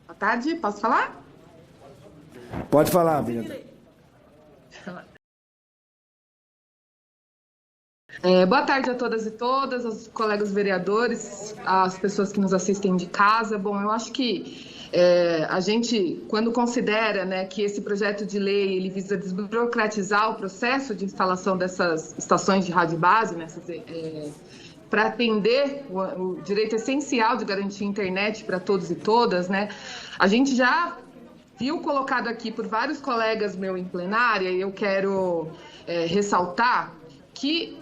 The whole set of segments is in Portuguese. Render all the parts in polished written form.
Boa tarde, posso falar? Pode falar, vereador. Boa tarde a todas e todas, aos colegas vereadores, às pessoas que nos assistem de casa. Bom, eu acho que a gente, quando considera, né, que esse projeto de lei ele visa desburocratizar o processo de instalação dessas estações de rádio base, né, para atender o direito essencial de garantir internet para todos e todas, né, a gente já viu colocado aqui por vários colegas meus em plenária, e eu quero ressaltar que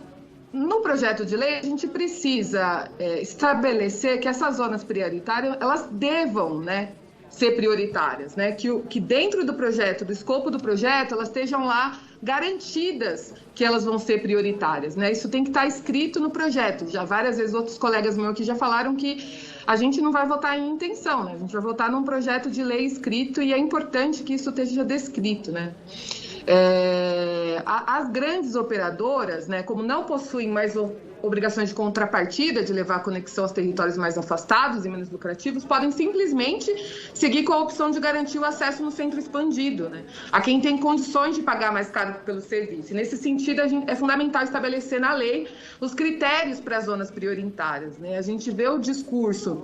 no projeto de lei a gente precisa estabelecer que essas zonas prioritárias elas devam, né, ser prioritárias, né, que dentro do projeto, do escopo do projeto, elas estejam lá garantidas que elas vão ser prioritárias, né? Isso tem que estar escrito no projeto. Já várias vezes outros colegas meus aqui já falaram que a gente não vai votar em intenção, né? A gente vai votar num projeto de lei escrito e é importante que isso esteja descrito, né? As grandes operadoras, né, como não possuem mais obrigações de contrapartida de levar a conexão aos territórios mais afastados e menos lucrativos, podem simplesmente seguir com a opção de garantir o acesso no centro expandido, né, a quem tem condições de pagar mais caro pelo serviço. E nesse sentido, é fundamental estabelecer na lei os critérios para as zonas prioritárias, né? A gente vê o discurso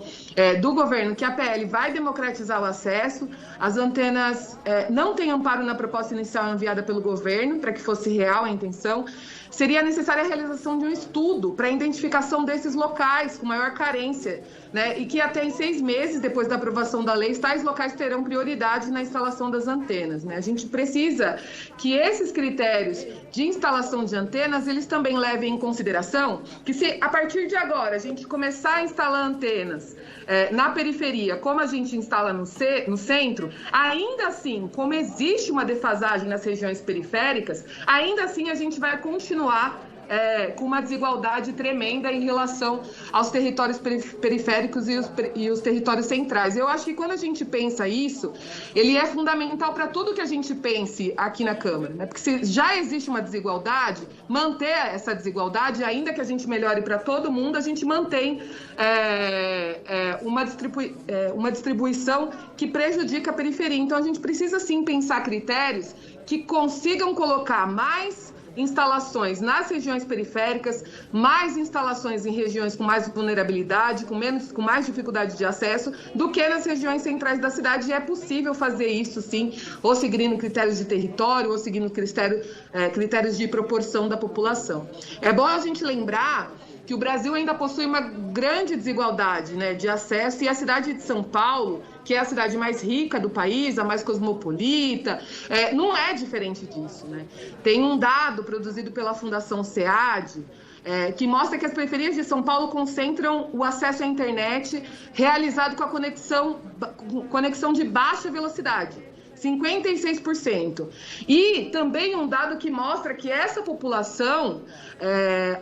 do governo que a PL vai democratizar o acesso, as antenas não têm amparo na proposta inicial enviada pelo governo, para que fosse real a intenção. Seria necessária a realização de um estudo para a identificação desses locais com maior carência, né? E que até em 6 meses depois da aprovação da lei, tais locais terão prioridade na instalação das antenas, né? A gente precisa que esses critérios de instalação de antenas, eles também levem em consideração que se a partir de agora a gente começar a instalar antenas na periferia, como a gente instala no centro, ainda assim, como existe uma defasagem nas regiões periféricas, ainda assim a gente vai continuar com uma desigualdade tremenda em relação aos territórios periféricos e os territórios centrais. Eu acho que quando a gente pensa isso, ele é fundamental para tudo que a gente pense aqui na Câmara, né? Porque se já existe uma desigualdade, manter essa desigualdade, ainda que a gente melhore para todo mundo, a gente mantém uma distribuição que prejudica a periferia. Então, a gente precisa, sim, pensar critérios que consigam colocar mais instalações nas regiões periféricas, mais instalações em regiões com mais vulnerabilidade, com mais dificuldade de acesso, do que nas regiões centrais da cidade. E é possível fazer isso, sim, ou seguindo critérios de território, ou seguindo critérios de proporção da população. É bom a gente lembrar que o Brasil ainda possui uma grande desigualdade, né, de acesso, e a cidade de São Paulo, que é a cidade mais rica do país, a mais cosmopolita, não é diferente disso, né? Tem um dado produzido pela Fundação SEAD, que mostra que as periferias de São Paulo concentram o acesso à internet realizado com a conexão de baixa velocidade. 56%. E também um dado que mostra que essa população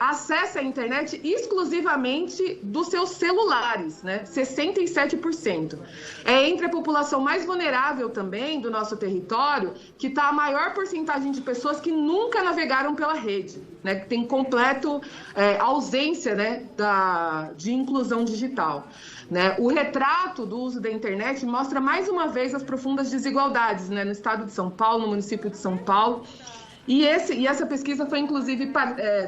acessa a internet exclusivamente dos seus celulares, né? 67%. É entre a população mais vulnerável também do nosso território que está a maior porcentagem de pessoas que nunca navegaram pela rede, né? Que tem completo ausência, né, de inclusão digital. Né? O retrato do uso da internet mostra mais uma vez as profundas desigualdades, né, no estado de São Paulo, no município de São Paulo. E essa pesquisa foi, inclusive,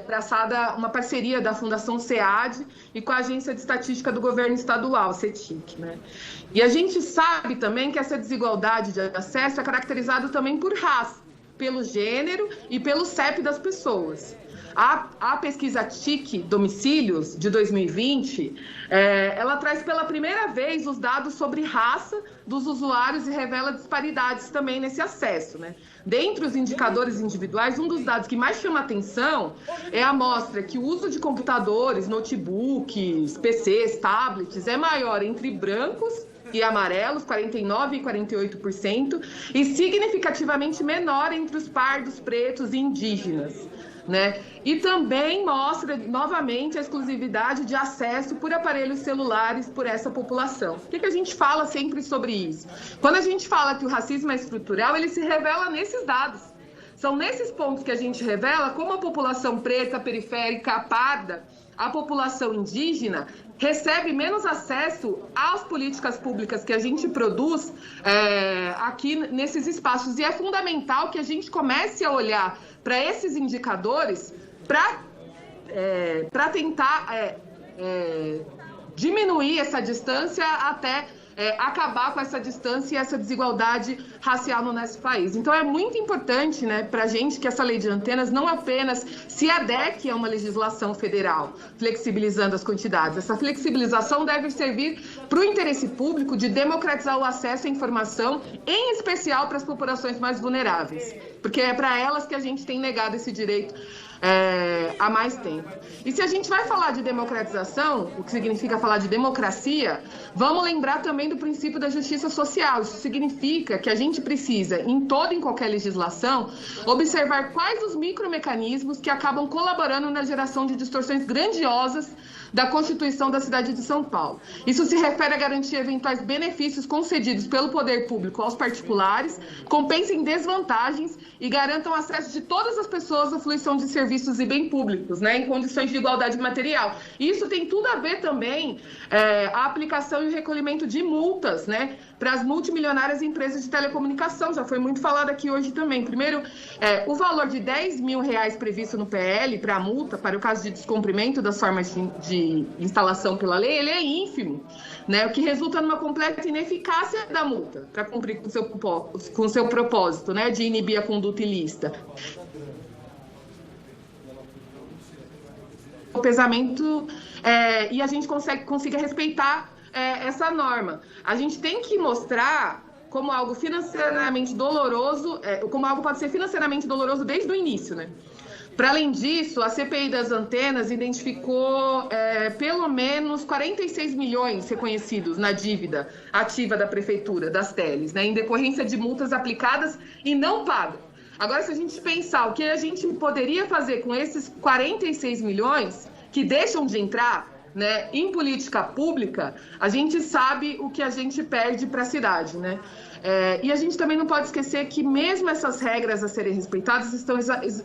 traçada uma parceria da Fundação SEAD e com a Agência de Estatística do Governo Estadual, CETIC. Né? E a gente sabe também que essa desigualdade de acesso é caracterizada também por raça, pelo gênero e pelo CEP das pessoas. A pesquisa TIC Domicílios, de 2020, ela traz pela primeira vez os dados sobre raça dos usuários e revela disparidades também nesse acesso, né? Dentre os indicadores individuais, um dos dados que mais chama atenção é a amostra que o uso de computadores, notebooks, PCs, tablets é maior entre brancos e amarelos, 49% e 48%, e significativamente menor entre os pardos, pretos e indígenas. Né? E também mostra novamente a exclusividade de acesso por aparelhos celulares por essa população. Por que a gente fala sempre sobre isso? Quando a gente fala que o racismo é estrutural, ele se revela nesses dados. São nesses pontos que a gente revela como a população preta, periférica, parda, a população indígena recebe menos acesso às políticas públicas que a gente produz aqui nesses espaços. E é fundamental que a gente comece a olhar para esses indicadores para tentar diminuir essa distância até acabar com essa distância e essa desigualdade racial no nosso país. Então, é muito importante, né, para a gente que essa lei de antenas não apenas se adeque a uma legislação federal, flexibilizando as quantidades. Essa flexibilização deve servir para o interesse público de democratizar o acesso à informação, em especial para as populações mais vulneráveis, porque é para elas que a gente tem negado esse direito há mais tempo. E se a gente vai falar de democratização, o que significa falar de democracia, vamos lembrar também do princípio da justiça social. Isso significa que a gente precisa, em toda e qualquer legislação, observar quais os micromecanismos que acabam colaborando na geração de distorções grandiosas da Constituição da cidade de São Paulo. Isso se refere a garantir eventuais benefícios concedidos pelo poder público aos particulares, compensem desvantagens e garantam acesso de todas as pessoas à fruição de serviços e bens públicos, né, em condições de igualdade material. Isso tem tudo a ver também a aplicação e o recolhimento de multas, né, para as multimilionárias empresas de telecomunicação. Já foi muito falado aqui hoje também. Primeiro, o valor de R$10 mil previsto no PL para a multa, para o caso de descumprimento das formas de instalação pela lei, ele é ínfimo, né? O que resulta numa completa ineficácia da multa para cumprir com o seu propósito, né, de inibir a conduta ilícita. O pesamento e a gente consiga respeitar essa norma. A gente tem que mostrar como algo financeiramente doloroso, como algo pode ser financeiramente doloroso desde o início, né? Para além disso, a CPI das antenas identificou pelo menos 46 milhões reconhecidos na dívida ativa da Prefeitura, das teles, né, em decorrência de multas aplicadas e não pagas. Agora, se a gente pensar o que a gente poderia fazer com esses 46 milhões que deixam de entrar, né, em política pública, a gente sabe o que a gente perde para a cidade, né? E a gente também não pode esquecer que mesmo essas regras a serem respeitadas estão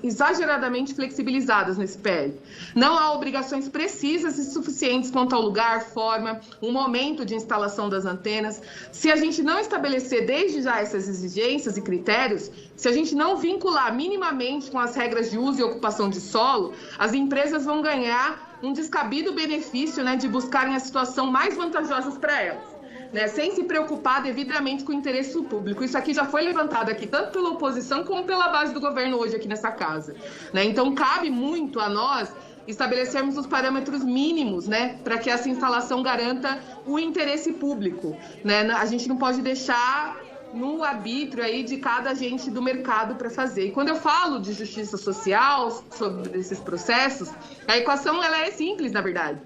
exageradamente flexibilizadas nesse PL. Não há obrigações precisas e suficientes quanto ao lugar, forma, o momento de instalação das antenas. Se a gente não estabelecer desde já essas exigências e critérios, se a gente não vincular minimamente com as regras de uso e ocupação de solo, as empresas vão ganhar um descabido benefício, né, de buscarem a situação mais vantajosa para elas, né, sem se preocupar devidamente com o interesse público. Isso aqui já foi levantado aqui, tanto pela oposição como pela base do governo hoje aqui nessa casa, né? Então, cabe muito a nós estabelecermos os parâmetros mínimos, né, para que essa instalação garanta o interesse público, né? A gente não pode deixar no arbítrio aí de cada agente do mercado para fazer. E quando eu falo de justiça social, sobre esses processos, a equação ela é simples, na verdade.